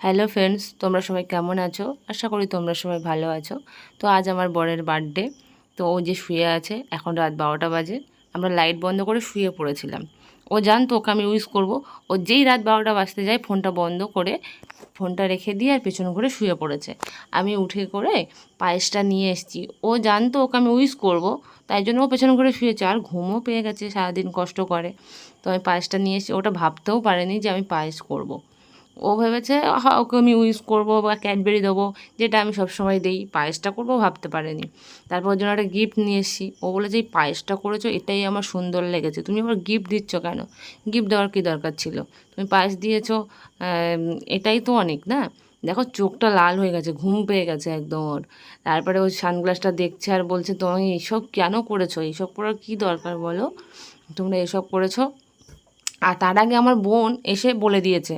Hello friends, তোমরা সবাই কেমন আছো? আশা করি তোমরা সবাই ভালো আছো। তো আজ আমার বরের বার্থডে। তো ও যে শুয়ে আছে, এখন রাত 12টা বাজে। আমরা লাইট বন্ধ করে শুয়ে পড়েছিলাম। ও জানতো ওকে আমি উইশ করবো। ও যেই রাত 12টা বাজতে যায় ফোনটা বন্ধ করে ফোনটা রেখে দিয়ে আর পেছন ঘুরে শুয়ে পড়েছে। আমি উঠে করে পায়েসটা নিয়ে এসেছি। ও জানতো ওকে আমি উইশ করবো, তাই জন্য ও পেছন ঘুরে শুয়েছে। আর ঘুমও পেয়ে গেছে, সারাদিন কষ্ট করে। তো আমি পায়েসটা নিয়ে এসেছি। ওটা ভাবতেও পারেনি যে আমি পায়েস করবো। ও ভেবেছে ওকে আমি উইশ করবো বা ক্যাডবেরি দেবো, যেটা আমি সবসময় দিই। পায়েসটা করবো ভাবতে পারেনি। তারপর ওর জন্য একটা গিফট নিয়ে এসেছি। ও বলেছে এই পায়েসটা করেছো, এটাই আমার সুন্দর লেগেছে, তুমি আবার গিফট দিচ্ছ কেন? গিফট দেওয়ার কী দরকার ছিল? তুমি পায়েস দিয়েছো, এটাই তো অনেক না? দেখো চোখটা লাল হয়ে গেছে, ঘুম পেয়ে গেছে একদম ওর। তারপরে ওই সানগ্লাসটা দেখছে আর বলছে তুমি এইসব কেন করেছো? এইসব করার কী দরকার বলো? তোমরা এসব করেছো। আর তার আগে আমার বোন এসে বলে দিয়েছে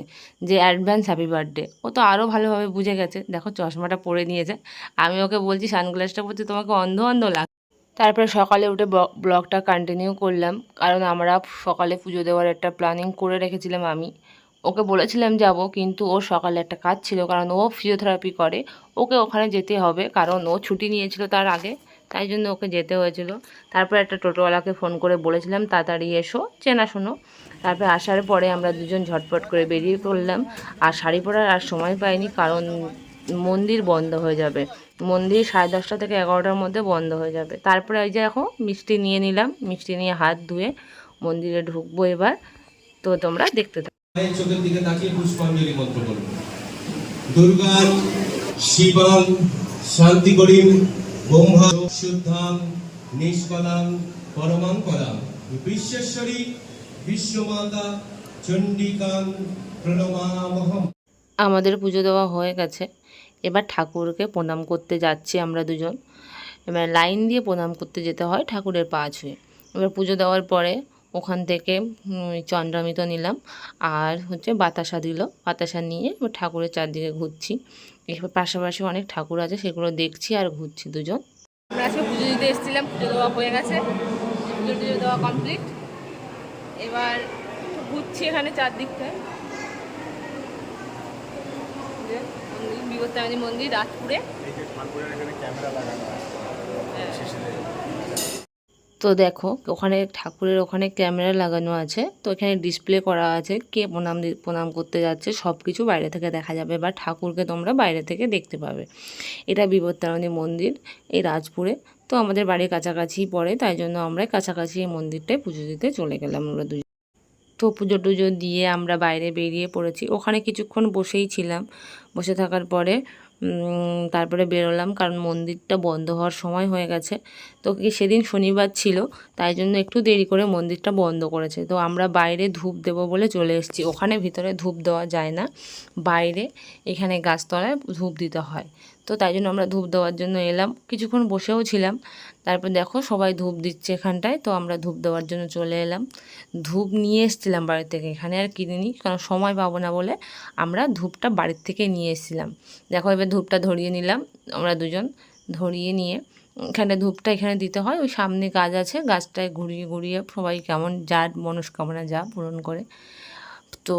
যে অ্যাডভান্স হ্যাপি বার্থডে। ও তো আরও ভালোভাবে বুঝে গেছে, দেখো চশমাটা পরে নিয়েছে। আমি ওকে বলছি সানগ্লাসটা পরতে তোমাকে অন্ধ অন্ধ লাগে। তারপরে সকালে উঠে ব্লগটা কন্টিনিউ করলাম, কারণ আমরা সকালে পুজো দেওয়ার একটা প্ল্যানিং করে রেখেছিলাম। আমি ওকে বলেছিলাম যাব, কিন্তু ওর সকালে একটা কাজ ছিল, কারণ ও ফিজিওথেরাপি করে। ওকে ওখানে যেতে হবে, কারণ ও ছুটি নিয়েছিল তার আগে, তাই জন্য ওকে যেতে হয়েছিল। তারপরে একটা টোটোওয়ালাকে ফোন করে বলেছিলাম তাড়াতাড়ি এসো, চেনাশোনো। তারপরে আসার পরে আমরা দুজন ঝটপট করে বেরিয়ে পড়লাম। আর শাড়ি পরার আর সময় পাইনি, কারণ মন্দির বন্ধ হয়ে যাবে। মন্দির 10:30 থেকে 11টার মধ্যে বন্ধ হয়ে যাবে। তারপরে এই যে এখন মিষ্টি নিয়ে নিলাম, মিষ্টি নিয়ে হাত ধুয়ে মন্দিরে ঢুকবো এবার। তো তোমরা দেখতে থাকো। চোখের দিকে তাকিয়ে পুষ্পাঞ্জলি মন্ত্র বলবো। দুর্গাং শিবং শান্তি করিম ব্রহ্মা শুদ্ধাং নিষ্কলাং পরমাং পরাং বিশ্বেশ্বরী বিশ্বমাতা চণ্ডিকাং প্রণমামহম। আমাদের পুজো দেওয়া হয়ে গেছে, এবার ঠাকুরকে প্রণাম করতে যাচ্ছি আমরা দুজন। এবার লাইন দিয়ে প্রণাম করতে যেতে হয় ঠাকুরের পা ছুঁয়ে। এবার পুজো দেওয়ার পরে ওখান থেকে চন্দ্রামৃত নিলাম, আর হচ্ছে বাতাসা দিল। বাতাসা নিয়ে এবার ঠাকুরের চারদিকে ঘুরছি। এবার পাশাপাশি অনেক ঠাকুর আছে, সেগুলো দেখছি আর ঘুরছি দুজন। আমরা আজকে পুজো দিতে এসেছিলাম, পুজো দেওয়া হয়ে গেছে, পুজো টুজো দেওয়া কমপ্লিট। এবার ঘুরছি এখানে চারদিকটায়। বিপত্তারিণী মন্দির রাজপুরে। তো দেখো ওখানে ঠাকুরের ওখানে ক্যামেরা লাগানো আছে, তো এখানে ডিসপ্লে করা আছে কে প্রণাম করতে যাচ্ছে, সব কিছু বাইরে থেকে দেখা যাবে, বা ঠাকুরকে তোমরা বাইরে থেকে দেখতে পাবে। এটা বিপত্তারিণী মন্দির, এই রাজপুরে। তো আমাদের বাড়ির কাছাকাছি পড়ে, তাই জন্য আমরা কাছাকাছি এই মন্দিরটায় পুজো দিতে চলে গেলাম আমরা দুজন। তো পুজো টুজো দিয়ে আমরা বাইরে বেরিয়ে পড়েছি। ওখানে কিছুক্ষণ বসেই ছিলাম। বসে থাকার পরে তারপরে বেরোলাম, কারণ মন্দিরটা বন্ধ হওয়ার সময় হয়ে গেছে। তো কি সেদিন শনিবার ছিল, তাই জন্য একটু দেরি করে মন্দিরটা বন্ধ করেছে। তো আমরা বাইরে ধূপ দেবো বলে চলে এসেছি। ওখানে ভিতরে ধূপ দেওয়া যায় না, বাইরে এখানে গাছতলায় ধূপ দিতে হয়। তো তাই জন্য আমরা ধূপ দেওয়ার জন্য এলাম, কিছুক্ষণ বসেও ছিলাম। তারপর দেখো সবাই ধূপ দিচ্ছে এখানটায়, তো আমরা ধূপ দেওয়ার জন্য চলে এলাম। ধূপ নিয়ে এসেছিলাম বাড়ি থেকে, এখানে আর কিনিনি, কারণ সময় পাবো না বলে আমরা ধূপটা বাড়ির থেকে নিয়ে এসেছিলাম। দেখো এবার ধূপটা ধরিয়ে নিলাম আমরা দুজন। ধরিয়ে নিয়ে এখানে ধূপটা এখানে দিতে হয়, ওই সামনে গাছ আছে, গাছটায় ঘুরিয়ে ঘুরিয়ে সবাই কেমন যার মনস্কামনা যা পূরণ করে তো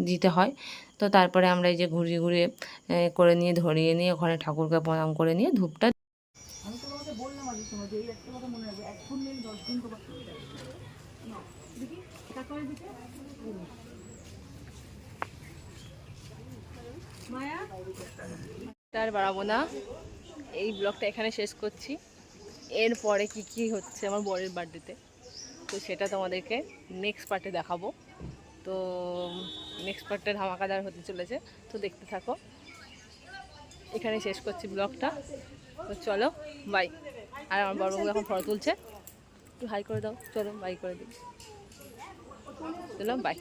দিতে হয়। তো তারপরে আমরা এই যে ঘুরিয়ে ঘুরিয়ে করে নিয়ে ধরিয়ে নিয়ে ওখানে ঠাকুরকে প্রণাম করে নিয়ে ধূপটা। আমি তোমাকে বললাম আগে শোনো যে এই একটা কথা মনে রাখবে, এখন নেই 10 দিন তোমার দেখি তারপরে দিকে মায়া আর বাড়াবো না, এই ব্লগটা এখানে শেষ করছি। এরপরে কি কি হচ্ছে আমার বরের বার্থডেতে, তো সেটা তোমাদেরকে নেক্সট পার্টে দেখাবো। তো নেক্সট পার্টটা ধামাকাদার হতে চলেছে, তো দেখতে থাকো। এখানে শেষ করছি ব্লগটা, তো চলো বাই। আর আমার বড় এখন ফটো তুলছে, একটু হাই করে দাও, চলো বাই করে দিই, চলো বাই।